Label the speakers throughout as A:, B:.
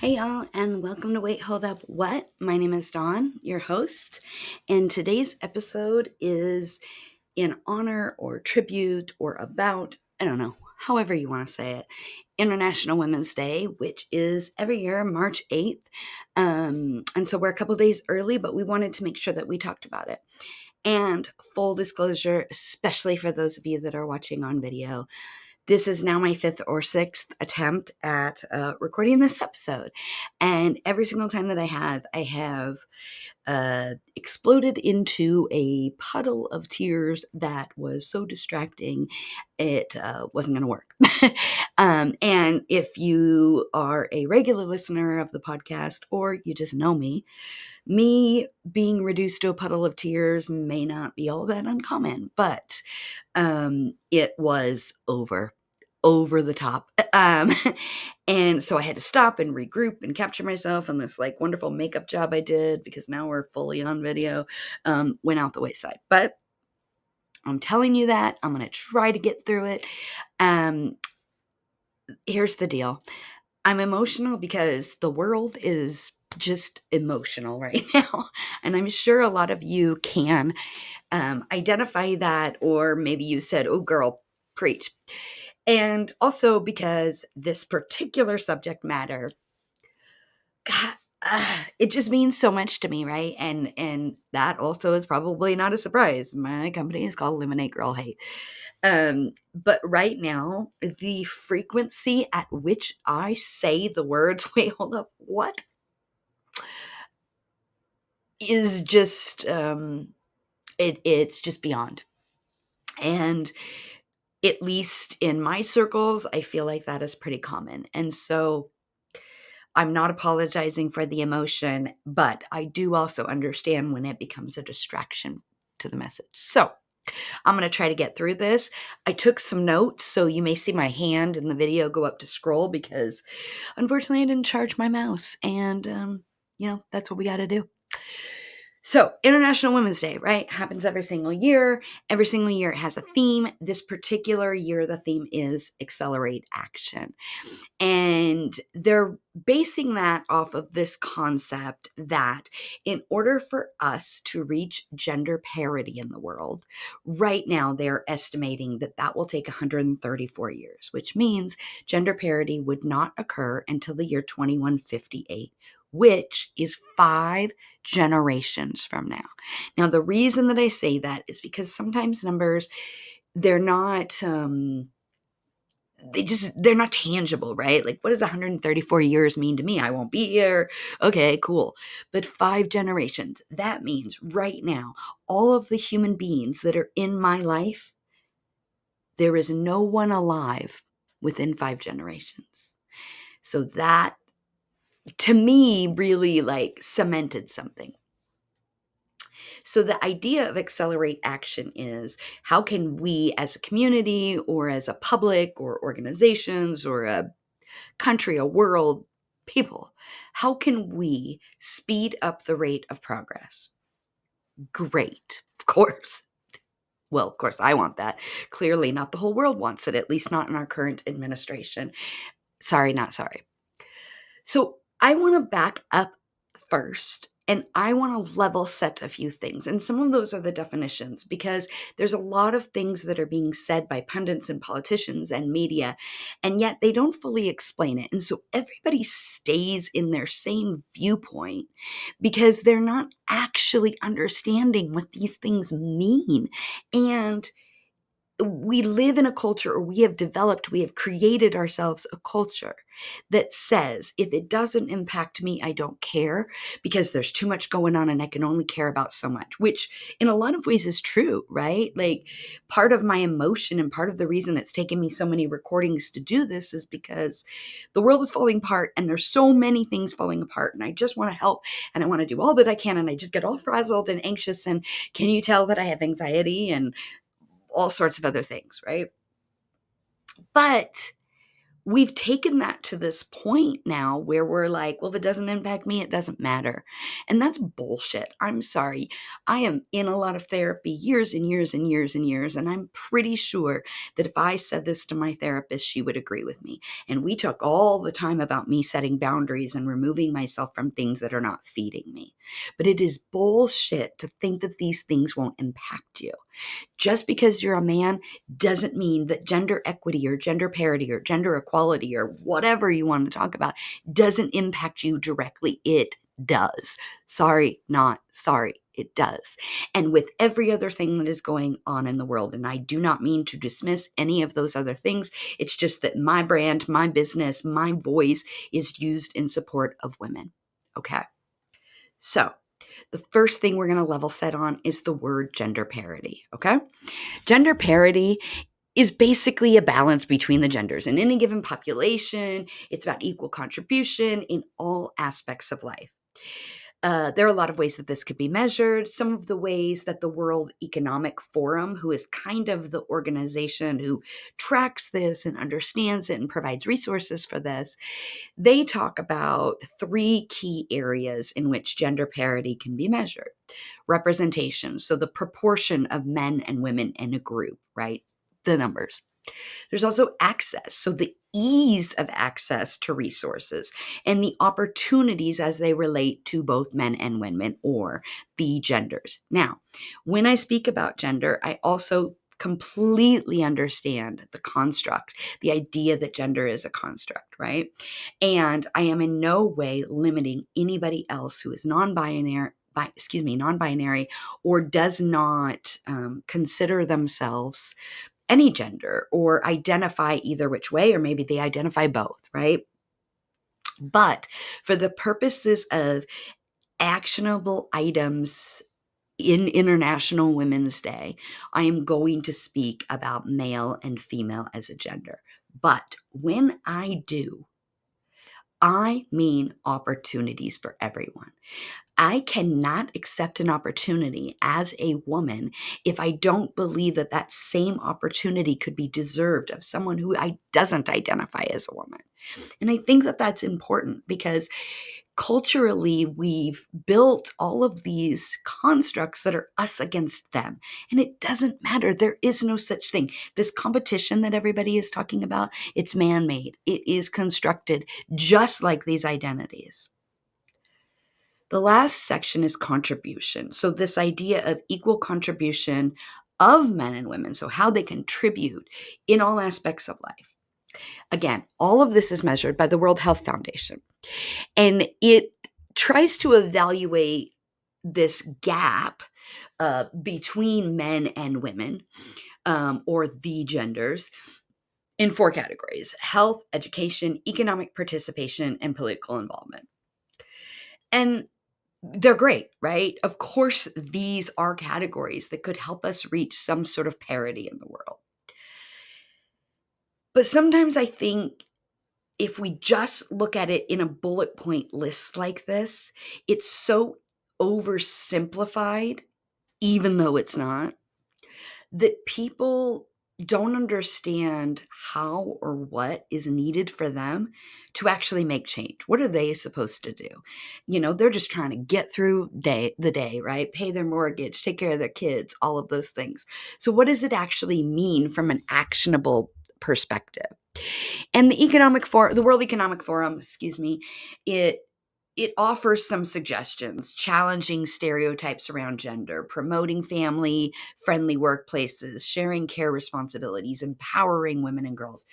A: Hey y'all, and welcome to Wait, Hold Up, What? My name is Dawn, your host, and today's episode is in honor or tribute or about, I don't know, however you want to say it, International Women's Day, which is every year, March 8th. And so we're a couple days early, but we wanted to make sure that we talked about it. And full disclosure, especially for those of you that are watching on video, this is now my fifth or sixth attempt at recording this episode. And every single time that I have exploded into a puddle of tears that was so distracting, it wasn't going to work. And if you are a regular listener of the podcast or you just know me being reduced to a puddle of tears may not be all that uncommon, but it was over the top. And so I had to stop and regroup and capture myself, and this like wonderful makeup job I did, because now we're fully on video, went out the wayside. But I'm telling you that I'm going to try to get through it. Here's the deal. I'm emotional because the world is just emotional right now. And I'm sure a lot of you can identify that, or maybe you said, oh, girl, preach. And also because this particular subject matter, God, it just means so much to me, right? And that also is probably not a surprise. My company is called Eliminate Girl Hate. But right now, the frequency at which I say the words, wait, hold up, what? Is just, it's just beyond. And at least in my circles, I feel like that is pretty common. And so I'm not apologizing for the emotion, but I do also understand when it becomes a distraction to the message. So I'm going to try to get through this. I took some notes, so you may see my hand in the video go up to scroll because unfortunately I didn't charge my mouse, and that's what we got to do. So, International Women's Day, right? Happens every single year. Every single year it has a theme. This particular year, the theme is Accelerate Action. And they're basing that off of this concept that in order for us to reach gender parity in the world, right now they're estimating that that will take 134 years, which means gender parity would not occur until the year 2158, which is 5 generations from now. Now, the reason that I say that is because sometimes numbers, they're not they're not tangible, right? Like, what does 134 years mean to me? I won't be here. Okay, cool. But 5 generations, that means right now, all of the human beings that are in my life, there is no one alive within 5 generations. So that, to me, really like cemented something. So the idea of Accelerate Action is, how can we as a community or as a public or organizations or a country, a world, people, how can we speed up the rate of progress? Great, of course. Well, of course, I want that. Clearly, not the whole world wants it, at least not in our current administration. Sorry, not sorry. So I want to back up first, and I want to level set a few things. And some of those are the definitions, because there's a lot of things that are being said by pundits and politicians and media, and yet they don't fully explain it. And so everybody stays in their same viewpoint because they're not actually understanding what these things mean. And we live in a culture, or we have created ourselves a culture that says, if it doesn't impact me, I don't care, because there's too much going on and I can only care about so much, which in a lot of ways is true, right? Like, part of my emotion and part of the reason it's taken me so many recordings to do this is because the world is falling apart and there's so many things falling apart, and I just want to help and I want to do all that I can, and I just get all frazzled and anxious, and can you tell that I have anxiety and all sorts of other things, right? But we've taken that to this point now where we're like, well, if it doesn't impact me, it doesn't matter. And that's bullshit. I'm sorry. I am in a lot of therapy years and years and years and years. And I'm pretty sure that if I said this to my therapist, she would agree with me. And we talk all the time about me setting boundaries and removing myself from things that are not feeding me. But it is bullshit to think that these things won't impact you. Just because you're a man doesn't mean that gender equity or gender parity or gender equality or whatever you want to talk about doesn't impact you directly. It does. Sorry, not sorry. It does. And with every other thing that is going on in the world, and I do not mean to dismiss any of those other things, it's just that my brand, my business, my voice is used in support of women. Okay. So the first thing we're going to level set on is the word gender parity. Okay. Gender parity is basically a balance between the genders. In any given population, it's about equal contribution in all aspects of life. There are a lot of ways that this could be measured. Some of the ways that the World Economic Forum, who is kind of the organization who tracks this and understands it and provides resources for this, they talk about 3 key areas in which gender parity can be measured. Representation, so the proportion of men and women in a group, right? The numbers. There's also access, so the ease of access to resources and the opportunities as they relate to both men and women or the genders. Now, when I speak about gender, I also completely understand the construct, the idea that gender is a construct, right? And I am in no way limiting anybody else who is non-binary or does not consider themselves any gender or identify either which way, or maybe they identify both, right? But for the purposes of actionable items in International Women's Day, I am going to speak about male and female as a gender. But when I do, I mean opportunities for everyone. I cannot accept an opportunity as a woman if I don't believe that that same opportunity could be deserved of someone who doesn't identify as a woman. And I think that that's important because culturally we've built all of these constructs that are us against them. And it doesn't matter. There is no such thing. This competition that everybody is talking about, it's man-made. It is constructed just like these identities. The last section is contribution. So this idea of equal contribution of men and women, so how they contribute in all aspects of life. Again, all of this is measured by the World Health Foundation, and it tries to evaluate this gap between men and women, or the genders, in 4 categories: health, education, economic participation, and political involvement. And they're great, right? Of course, these are categories that could help us reach some sort of parity in the world. But sometimes I think if we just look at it in a bullet point list like this, it's so oversimplified, even though it's not, that people don't understand how or what is needed for them to actually make change. What are they supposed to do? They're just trying to get through the day, right? Pay their mortgage, take care of their kids, all of those things. So what does it actually mean from an actionable perspective? And the World Economic Forum, it offers some suggestions, challenging stereotypes around gender, promoting family-friendly workplaces, sharing care responsibilities, empowering women and girls,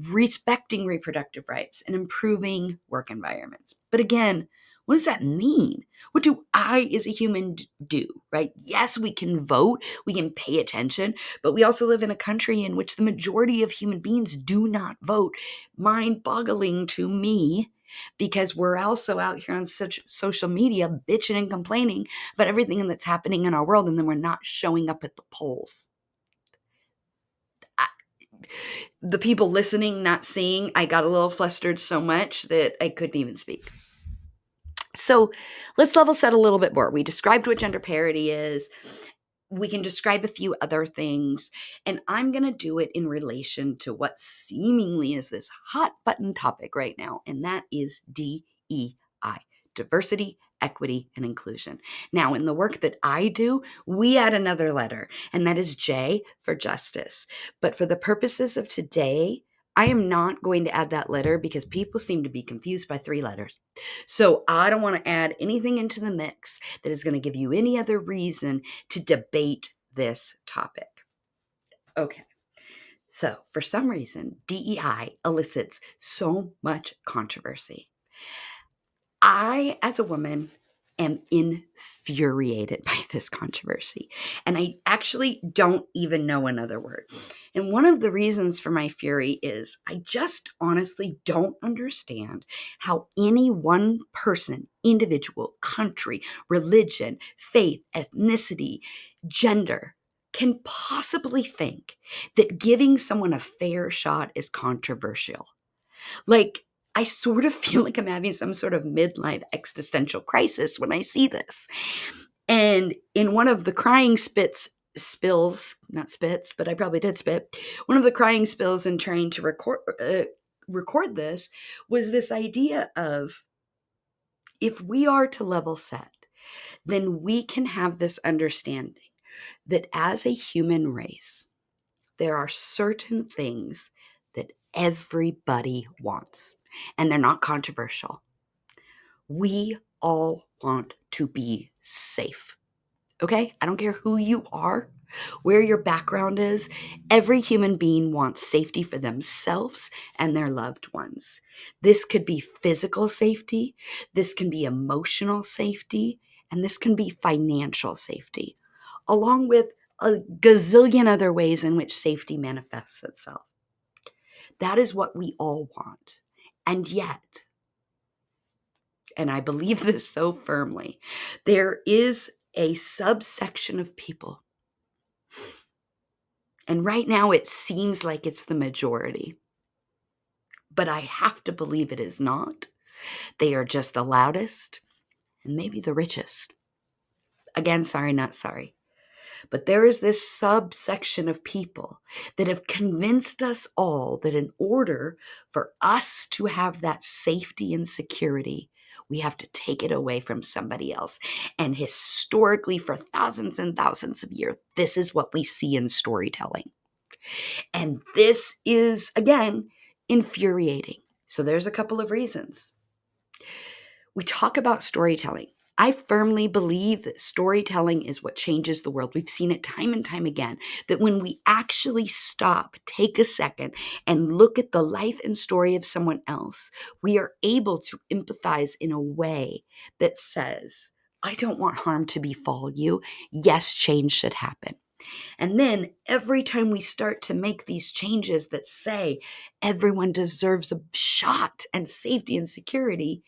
A: respecting reproductive rights, and improving work environments. But again, what does that mean? What do I as a human do, right? Yes, we can vote, we can pay attention, but we also live in a country in which the majority of human beings do not vote. Mind-boggling to me, because we're also out here on such social media bitching and complaining about everything that's happening in our world, and then we're not showing up at the polls. The people listening, not seeing, I got a little flustered so much that I couldn't even speak. So let's level set a little bit more. We described what gender parity is. we can describe a few other things, and I'm going to do it in relation to what seemingly is this hot button topic right now, and that is DEI, diversity, equity, and inclusion. Now, in the work that I do, we add another letter, and that is J for justice. But for the purposes of today, I am not going to add that letter because people seem to be confused by 3 letters. So I don't want to add anything into the mix that is going to give you any other reason to debate this topic. Okay. So for some reason, DEI elicits so much controversy. I, as a woman, am infuriated by this controversy. And I actually don't even know another word. And one of the reasons for my fury is I just honestly don't understand how any one person, individual, country, religion, faith, ethnicity, gender can possibly think that giving someone a fair shot is controversial. Like, I sort of feel like I'm having some sort of midlife existential crisis when I see this. And in one of the crying spills, not spits, but I probably did spit. One of the crying spills in trying to record this was this idea of, if we are to level set, then we can have this understanding that as a human race, there are certain things that everybody wants, and they're not controversial. We all want to be safe. Okay? I don't care who you are, where your background is. Every human being wants safety for themselves and their loved ones. This could be physical safety, this can be emotional safety, and this can be financial safety, along with a gazillion other ways in which safety manifests itself. That is what we all want. And yet, and I believe this so firmly, there is a subsection of people, and right now it seems like it's the majority, but I have to believe it is not. They are just the loudest and maybe the richest. Again, sorry, not sorry. But there is this subsection of people that have convinced us all that in order for us to have that safety and security, we have to take it away from somebody else. And historically, for thousands and thousands of years, this is what we see in storytelling. And this is, again, infuriating. So there's a couple of reasons. We talk about storytelling. I firmly believe that storytelling is what changes the world. We've seen it time and time again, that when we actually stop, take a second, and look at the life and story of someone else, we are able to empathize in a way that says, I don't want harm to befall you. Yes, change should happen. And then every time we start to make these changes that say everyone deserves a shot and safety and security,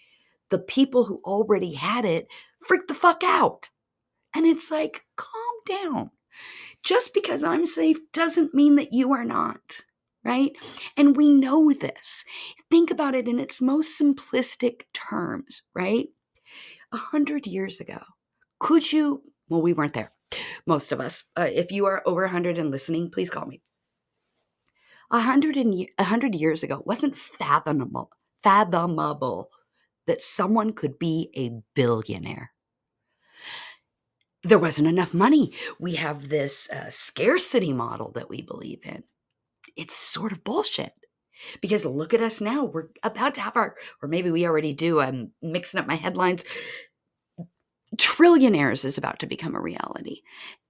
A: the people who already had it freak the fuck out. And it's like, calm down. Just because I'm safe doesn't mean that you are not, right? And we know this. Think about it in its most simplistic terms, right? 100 years ago, could you, well, we weren't there, most of us. If you are over 100 and listening, please call me. 100 years ago, it wasn't fathomable that someone could be a billionaire. There wasn't enough money. We have this scarcity model that we believe in. It's sort of bullshit. Because look at us now. We're about to have or maybe we already do. I'm mixing up my headlines. Trillionaires is about to become a reality.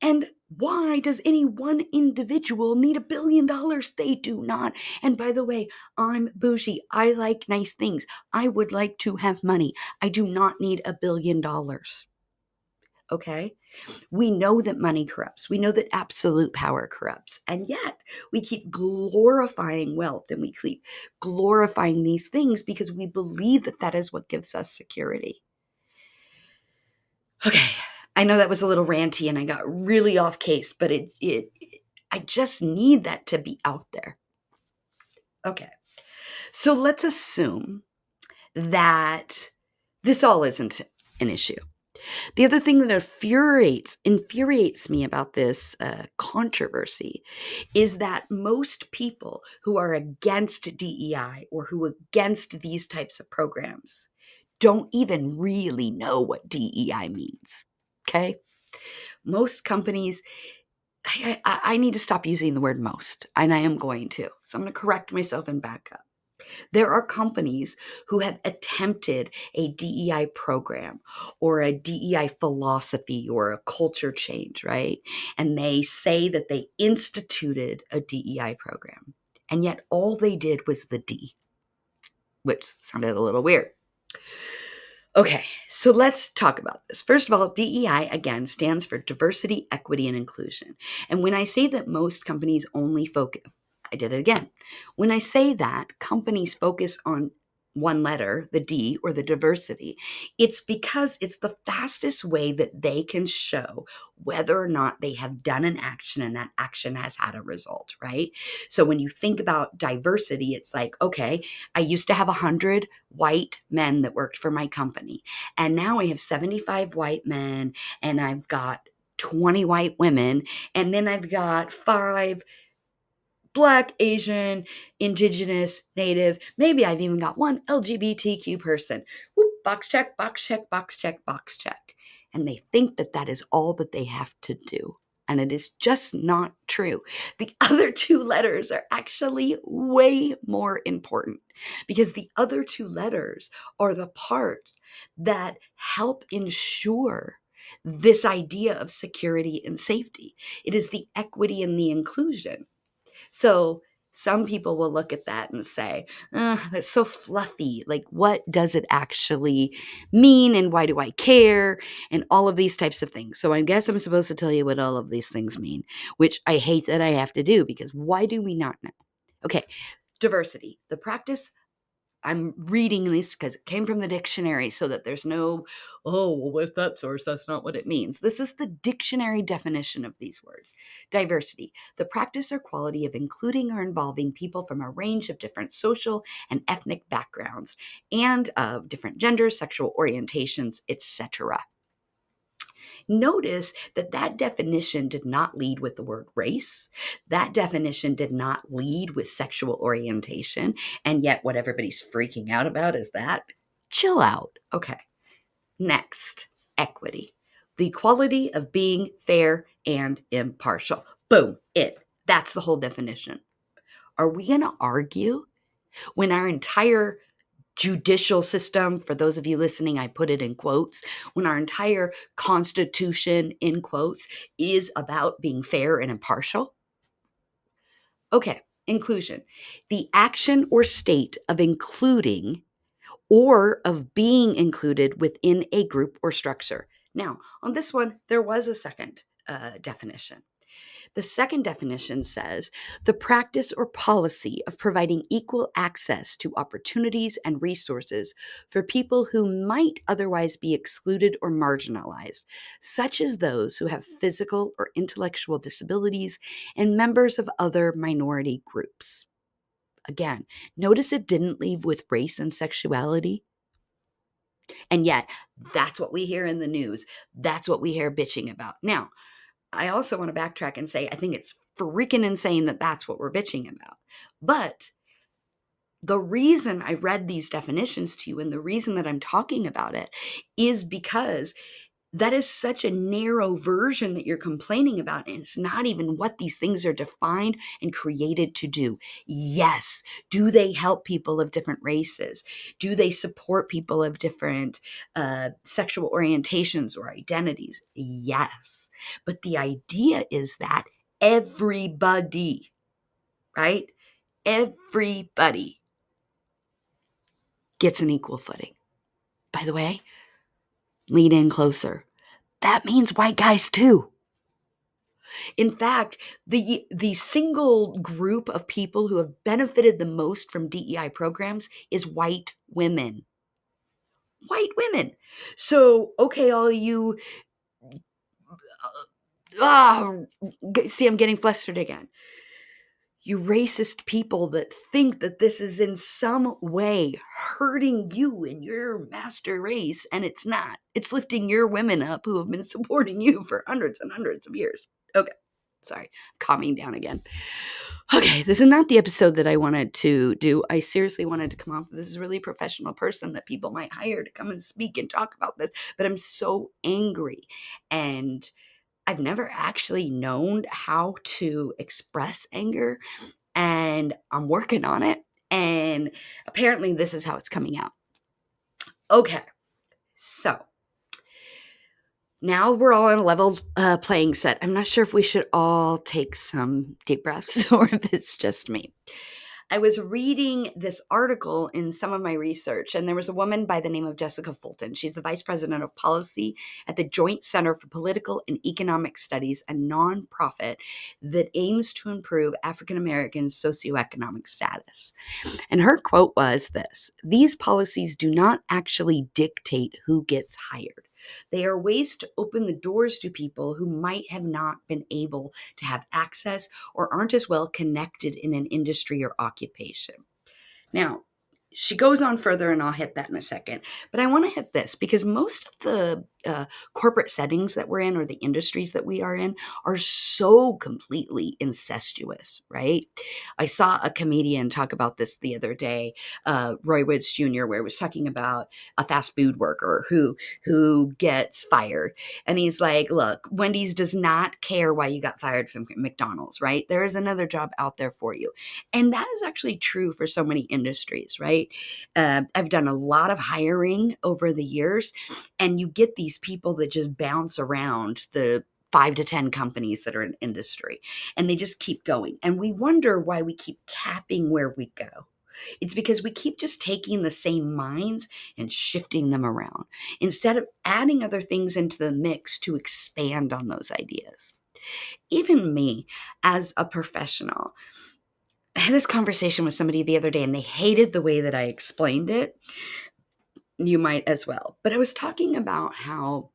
A: And why does any one individual need $1 billion? They do not. And by the way, I'm bougie. I like nice things. I would like to have money. I do not need $1 billion. Okay? We know that money corrupts. We know that absolute power corrupts. And yet we keep glorifying wealth and we keep glorifying these things because we believe that that is what gives us security. Okay, I know that was a little ranty and I got really off case, but I just need that to be out there. Okay, so let's assume that this all isn't an issue. The other thing that infuriates me about this controversy is that most people who are against DEI or who are against these types of programs don't even really know what DEI means. Okay? Most companies, I need to stop using the word most, and I am going to. So I'm going to correct myself and back up. There are companies who have attempted a DEI program or a DEI philosophy or a culture change, right? And they say that they instituted a DEI program. And yet all they did was the D, which sounded a little weird. Okay, so let's talk about this. First of all, DEI, again, stands for diversity, equity, and inclusion. And when I say that most companies only focus, I did it again. When I say that companies focus on one letter, the D or the diversity, it's because it's the fastest way that they can show whether or not they have done an action and that action has had a result, right? So when you think about diversity, it's like, okay, I used to have 100 white men that worked for my company, and now I have 75 white men, and I've got 20 white women, and then I've got 5 Black, Asian, Indigenous, Native. Maybe I've even got 1 LGBTQ person. Whoop, box check, box check, box check, box check. And they think that that is all that they have to do. And it is just not true. The other 2 letters are actually way more important because the other 2 letters are the parts that help ensure this idea of security and safety. It is the equity and the inclusion. So some people will look at that and say, that's so fluffy. Like, what does it actually mean? And why do I care? And all of these types of things. So I guess I'm supposed to tell you what all of these things mean, which I hate that I have to do because why do we not know? Okay, diversity, the practice. I'm reading this because it came from the dictionary so that there's no, oh, well, with that source, that's not what it means. This is the dictionary definition of these words. Diversity, the practice or quality of including or involving people from a range of different social and ethnic backgrounds and of different genders, sexual orientations, etc. Notice that that definition did not lead with the word race. That definition did not lead with sexual orientation. And yet, what everybody's freaking out about is that. Chill out. Okay. Next, equity. The quality of being fair and impartial. Boom, it. That's the whole definition. Are we going to argue when our entire judicial system, for those of you listening, I put it in quotes, when our entire constitution, in quotes, is about being fair and impartial? Okay, inclusion. The action or state of including or of being included within a group or structure. Now, on this one, there was a second definition. The second definition says the practice or policy of providing equal access to opportunities and resources for people who might otherwise be excluded or marginalized, such as those who have physical or intellectual disabilities and members of other minority groups. Again, notice it didn't leave with race and sexuality. And yet, that's what we hear in the news. That's what we hear bitching about. Now, I also want to backtrack and say I think it's freaking insane that that's what we're bitching about. But the reason I read these definitions to you and the reason that I'm talking about it is because that is such a narrow version that you're complaining about. And it's not even what these things are defined and created to do. Yes. Do they help people of different races? Do they support people of different sexual orientations or identities? Yes. But the idea is that everybody, right? Everybody gets an equal footing. By the way, lean in closer. That means white guys too. In fact, the single group of people who have benefited the most from DEI programs is white women. White women. So, okay, all you, see, I'm getting flustered again. You racist people that think that this is in some way hurting you and your master race, and it's not. It's lifting your women up who have been supporting you for hundreds and hundreds of years. Okay, sorry, calming down again. Okay, this is not the episode that I wanted to do. I seriously wanted to come off with this really professional person that people might hire to come and speak and talk about this, but I'm so angry, and I've never actually known how to express anger, and I'm working on it. And apparently, this is how it's coming out. Okay, so now we're all on a level playing set. I'm not sure if we should all take some deep breaths or if it's just me. I was reading this article in some of my research, and there was a woman by the name of Jessica Fulton. She's the vice president of policy at the Joint Center for Political and Economic Studies, a nonprofit that aims to improve African Americans' socioeconomic status. And her quote was this: "These policies do not actually dictate who gets hired. They are ways to open the doors to people who might have not been able to have access or aren't as well connected in an industry or occupation." Now, she goes on further, and I'll hit that in a second. But I want to hit this because most of the corporate settings that we're in, or the industries that we are so completely incestuous, right? I saw a comedian talk about this the other day, Roy Woods Jr., where he was talking about a fast food worker who gets fired. And he's like, look, Wendy's does not care why you got fired from McDonald's, right? There is another job out there for you. And that is actually true for so many industries, right? I've done a lot of hiring over the years, and you get these people that just bounce around the 5 to 10 companies that are in industry, and they just keep going. And we wonder why we keep capping where we go. It's because we keep just taking the same minds and shifting them around instead of adding other things into the mix to expand on those ideas. Even me, as a professional, I had this conversation with somebody the other day, and they hated the way that I explained it. You might as well. But I was talking about how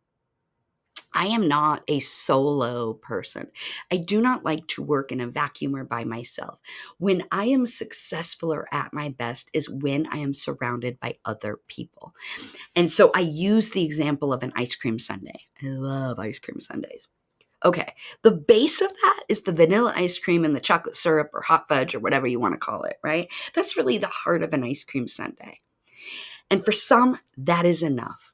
A: I am not a solo person. I do not like to work in a vacuum or by myself. When I am successful or at my best is when I am surrounded by other people. And so I use the example of an ice cream sundae. I love ice cream sundaes. Okay, the base of that is the vanilla ice cream and the chocolate syrup or hot fudge or whatever you want to call it, right? That's really the heart of an ice cream sundae. And for some, that is enough.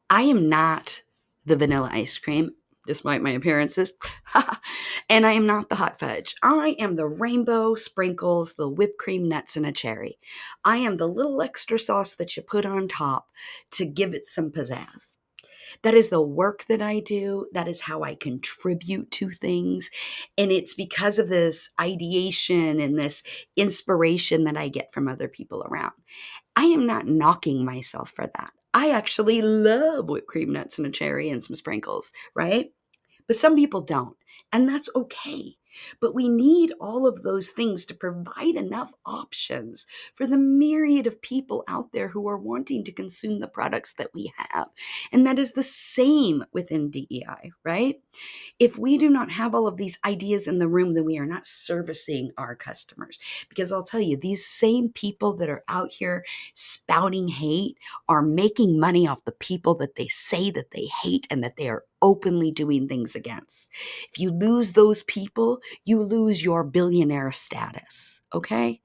A: I am not the vanilla ice cream, despite my appearances, and I am not the hot fudge. I am the rainbow sprinkles, the whipped cream, nuts, and a cherry. I am the little extra sauce that you put on top to give it some pizzazz. That is the work that I do. That is how I contribute to things. And it's because of this ideation and this inspiration that I get from other people around. I am not knocking myself for that. I actually love whipped cream, nuts, and a cherry and some sprinkles, right? But some people don't, and that's okay. But we need all of those things to provide enough options for the myriad of people out there who are wanting to consume the products that we have. And that is the same within DEI, right? If we do not have all of these ideas in the room, then we are not servicing our customers. Because I'll tell you, these same people that are out here spouting hate are making money off the people that they say that they hate and that they are openly doing things against. If you lose those people, you lose your billionaire status, okay?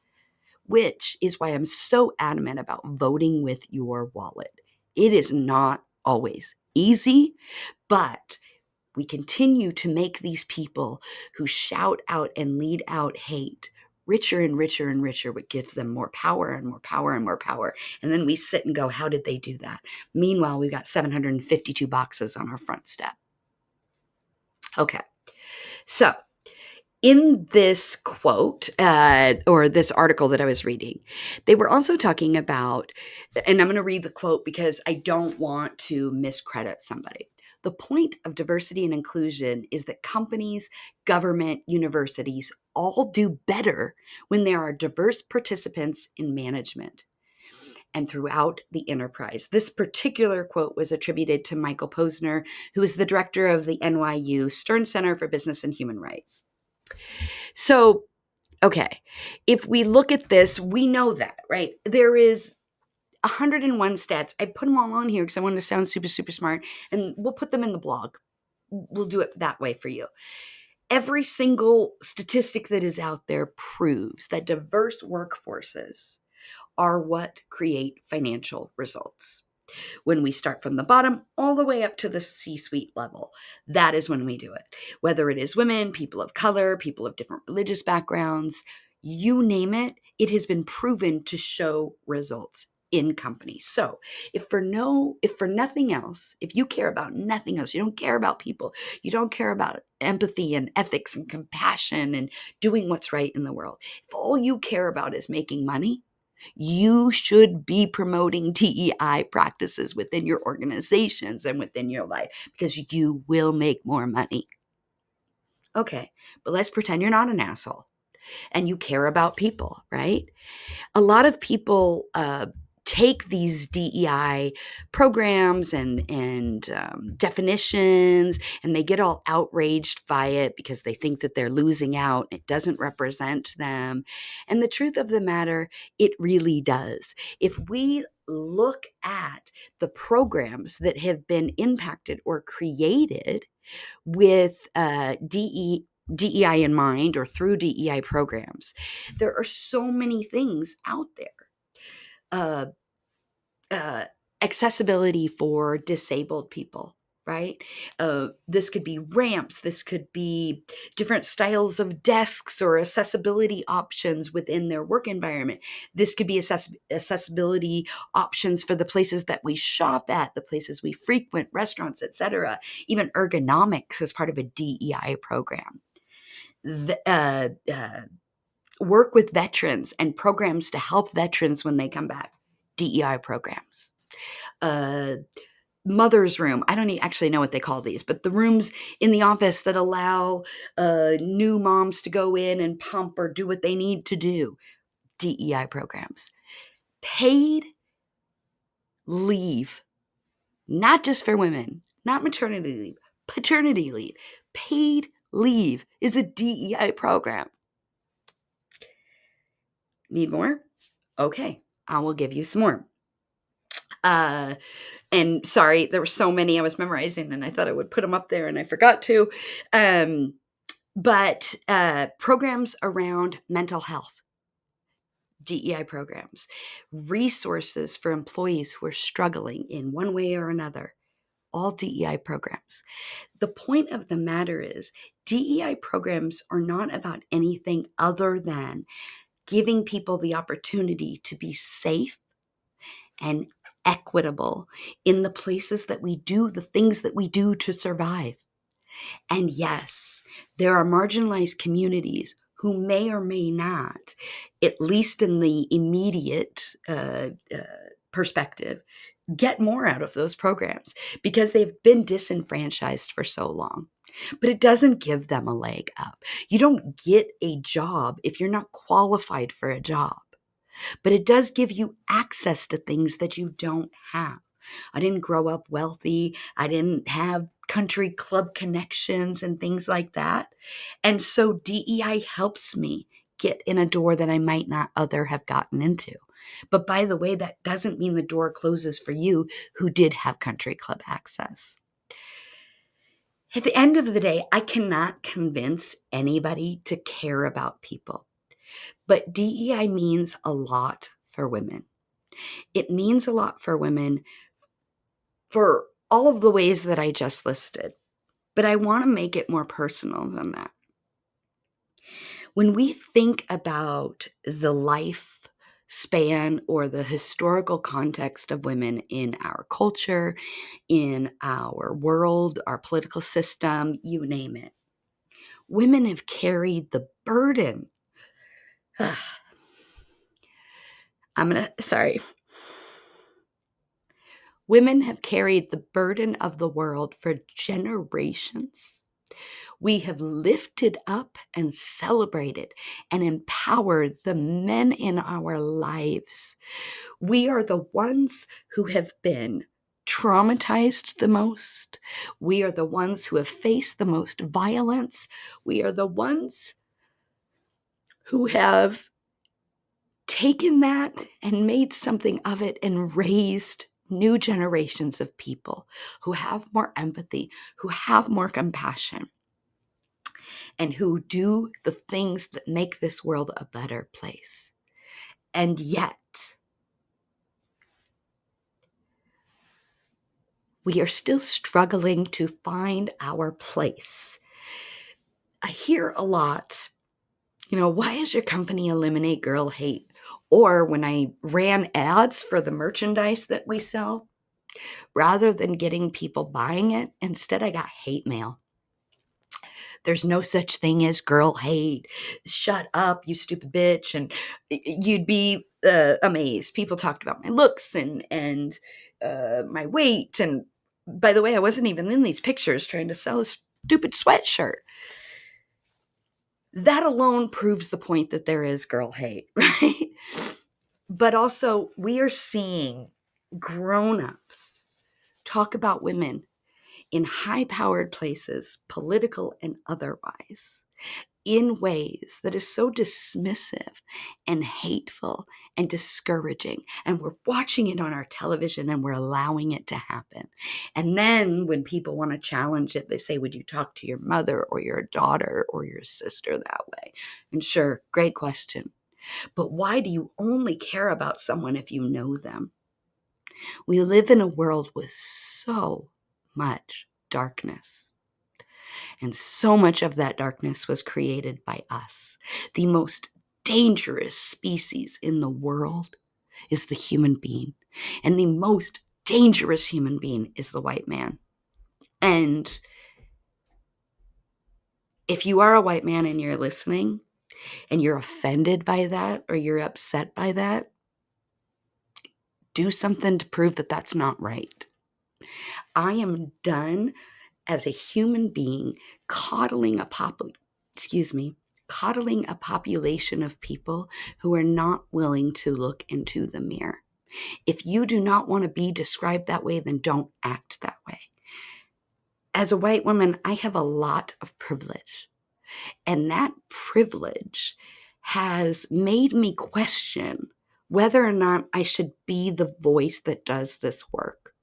A: Which is why I'm so adamant about voting with your wallet. It is not always easy, but we continue to make these people who shout out and lead out hate richer and richer and richer, which gives them more power and more power and more power. And then we sit and go, how did they do that? Meanwhile, we've got 752 boxes on our front step. Okay, so in this quote or this article that I was reading, they were also talking about, and I'm going to read the quote because I don't want to miscredit somebody. The point of diversity and inclusion is that companies, government, universities all do better when there are diverse participants in management and throughout the enterprise. This particular quote was attributed to Michael Posner, who is the director of the NYU Stern Center for Business and Human Rights. So Okay, if we look at this, we know that, right? There is 101 stats. I put them all on here because I wanted to sound super, super smart, and we'll put them in the blog. We'll do it that way for you. Every single statistic that is out there proves that diverse workforces are what create financial results. When we start from the bottom all the way up to the C-suite level, that is when we do it. Whether it is women, people of color, people of different religious backgrounds, you name it, it has been proven to show results in companies. So if for nothing else, if you care about nothing else, you don't care about people, you don't care about empathy and ethics and compassion and doing what's right in the world, if all you care about is making money, you should be promoting DEI practices within your organizations and within your life because you will make more money. Okay, but let's pretend you're not an asshole and you care about people, right? A lot of people take these DEI programs and definitions, and they get all outraged by it because they think that they're losing out. It doesn't represent them. And the truth of the matter, it really does. If we look at the programs that have been impacted or created with DEI in mind or through DEI programs, there are so many things out there. Uh, uh, Accessibility for disabled people, right? This could be ramps, this could be different styles of desks or accessibility options within their work environment. This could be accessibility options for the places that we shop at, the places we frequent, restaurants, etc. Even ergonomics as part of a DEI program. Work with veterans and programs to help veterans when they come back. DEI programs. Uh, Mother's room. I don't actually know what they call these, but the rooms in the office that allow new moms to go in and pump or do what they need to do. DEI programs. Paid leave, not just for women, not maternity leave, paternity leave. Paid leave is a DEI program. Need more? Okay, I will give you some more. And sorry, there were so many I was memorizing and I thought I would put them up there and I forgot to. But programs around mental health, DEI programs, resources for employees who are struggling in one way or another, all DEI programs. The point of the matter is DEI programs are not about anything other than giving people the opportunity to be safe and equitable in the places that we do the things that we do to survive. And yes, there are marginalized communities who may or may not, at least in the immediate perspective, get more out of those programs because they've been disenfranchised for so long. But it doesn't give them a leg up. You don't get a job if you're not qualified for a job. But it does give you access to things that you don't have. I didn't grow up wealthy. I didn't have country club connections and things like that. And so DEI helps me get in a door that I might not other have gotten into. But by the way, that doesn't mean the door closes for you who did have country club access. At the end of the day, I cannot convince anybody to care about people. But DEI means a lot for women. It means a lot for women for all of the ways that I just listed. But I want to make it more personal than that. When we think about the life span or the historical context of women in our culture, in our world, our political system, you name it, women have carried the burden. Sorry. Women have carried the burden of the world for generations. We have lifted up and celebrated and empowered the men in our lives. We are the ones who have been traumatized the most. We are the ones who have faced the most violence. We are the ones who have taken that and made something of it and raised new generations of people who have more empathy, who have more compassion, and who do the things that make this world a better place. And yet, we are still struggling to find our place. I hear a lot, why does your company eliminate girl hate? Or when I ran ads for the merchandise that we sell, rather than getting people buying it, instead I got hate mail. There's no such thing as girl hate. Shut up, you stupid bitch. And you'd be amazed. People talked about my looks and my weight. And by the way, I wasn't even in these pictures trying to sell a stupid sweatshirt. That alone proves the point that there is girl hate, right? But also, we are seeing grown-ups talk about women in high-powered places, political and otherwise, in ways that is so dismissive and hateful and discouraging. And we're watching it on our television and we're allowing it to happen. And then when people want to challenge it, they say, would you talk to your mother or your daughter or your sister that way? And sure, great question. But why do you only care about someone if you know them? We live in a world with so much darkness. And so much of that darkness was created by us. The most dangerous species in the world is the human being. And the most dangerous human being is the white man. And if you are a white man and you're listening and you're offended by that or you're upset by that, do something to prove that that's not right. I am done as a human being coddling a population of people who are not willing to look into the mirror. If you do not want to be described that way, then don't act that way. As a white woman, I have a lot of privilege, and that privilege has made me question whether or not I should be the voice that does this work,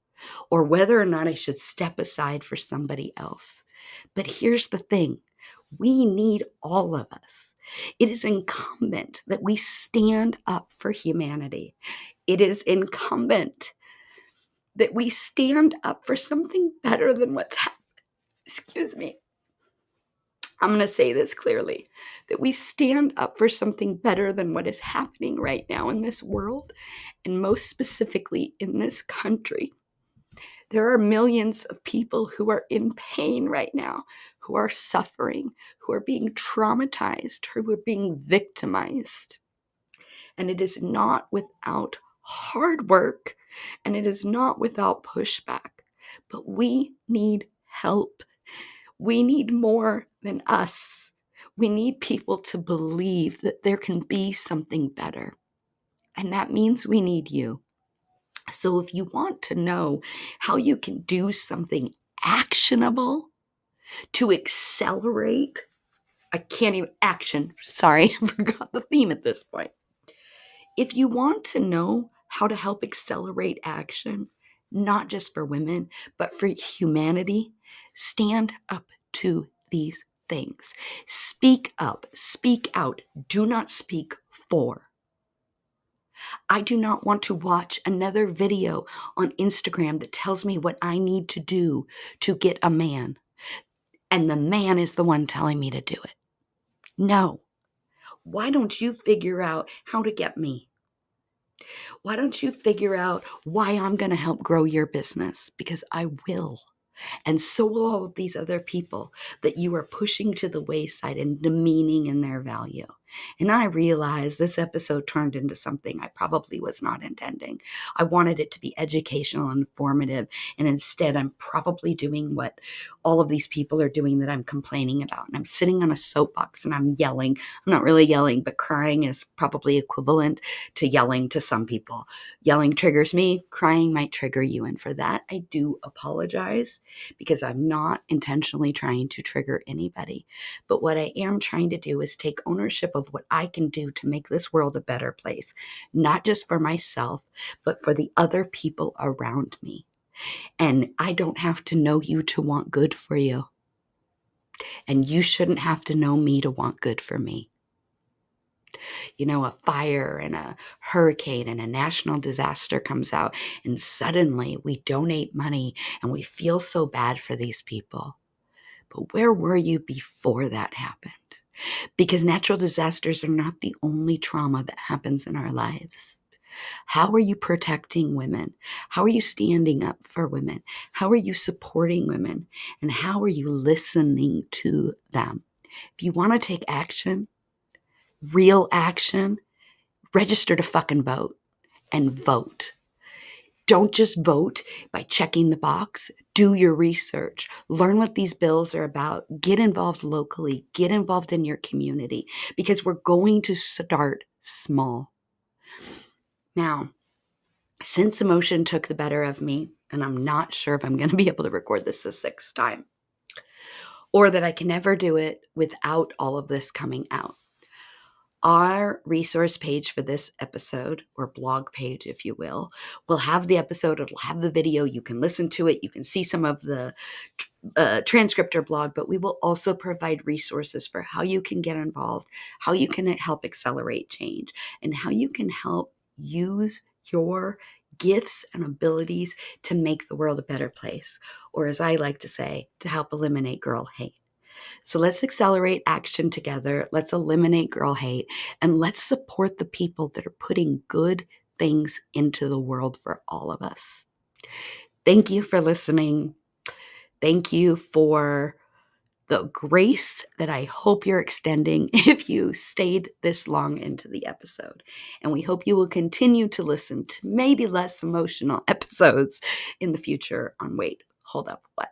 A: or whether or not I should step aside for somebody else. But here's the thing. We need all of us. It is incumbent that we stand up for humanity. It is incumbent that we stand up for something better than what's happening. Excuse me. I'm going to say this clearly, that we stand up for something better than what is happening right now in this world, and most specifically in this country. There are millions of people who are in pain right now, who are suffering, who are being traumatized, who are being victimized. And it is not without hard work, and it is not without pushback. But we need help. We need more than us. We need people to believe that there can be something better. And that means we need you. So if you want to know how you can do something actionable to accelerate, sorry, I forgot the theme at this point. If you want to know how to help accelerate action, not just for women, but for humanity, stand up to these things. Speak up, speak out, do not speak for. I do not want to watch another video on Instagram that tells me what I need to do to get a man, and the man is the one telling me to do it. No. Why don't you figure out how to get me? Why don't you figure out why I'm going to help grow your business? Because I will. And so will all of these other people that you are pushing to the wayside and demeaning in their value. And I realize this episode turned into something I probably was not intending. I wanted it to be educational and informative. And instead, I'm probably doing what all of these people are doing that I'm complaining about. And I'm sitting on a soapbox and I'm yelling. I'm not really yelling, but crying is probably equivalent to yelling to some people. Yelling triggers me. Crying might trigger you. And for that, I do apologize, because I'm not intentionally trying to trigger anybody. But what I am trying to do is take ownership of what I can do to make this world a better place, not just for myself, but for the other people around me. And I don't have to know you to want good for you. And you shouldn't have to know me to want good for me. A fire and a hurricane and a national disaster comes out, and suddenly we donate money and we feel so bad for these people. But where were you before that happened? Because natural disasters are not the only trauma that happens in our lives. How are you protecting women? How are you standing up for women? How are you supporting women? And how are you listening to them? If you want to take action, real action, register to fucking vote and vote. Don't just vote by checking the box. Do your research. Learn what these bills are about. Get involved locally. Get involved in your community, because we're going to start small. Now, since emotion took the better of me, and I'm not sure if I'm going to be able to record this the sixth time, or that I can never do it without all of this coming out, our resource page for this episode, or blog page, if you will have the episode. It'll have the video. You can listen to it. You can see some of the transcript or blog, but we will also provide resources for how you can get involved, how you can help accelerate change, and how you can help use your gifts and abilities to make the world a better place, or as I like to say, to help eliminate girl hate. So let's accelerate action together. Let's eliminate girl hate, and let's support the people that are putting good things into the world for all of us. Thank you for listening. Thank you for the grace that I hope you're extending if you stayed this long into the episode. And we hope you will continue to listen to maybe less emotional episodes in the future on Wait, Hold Up, What?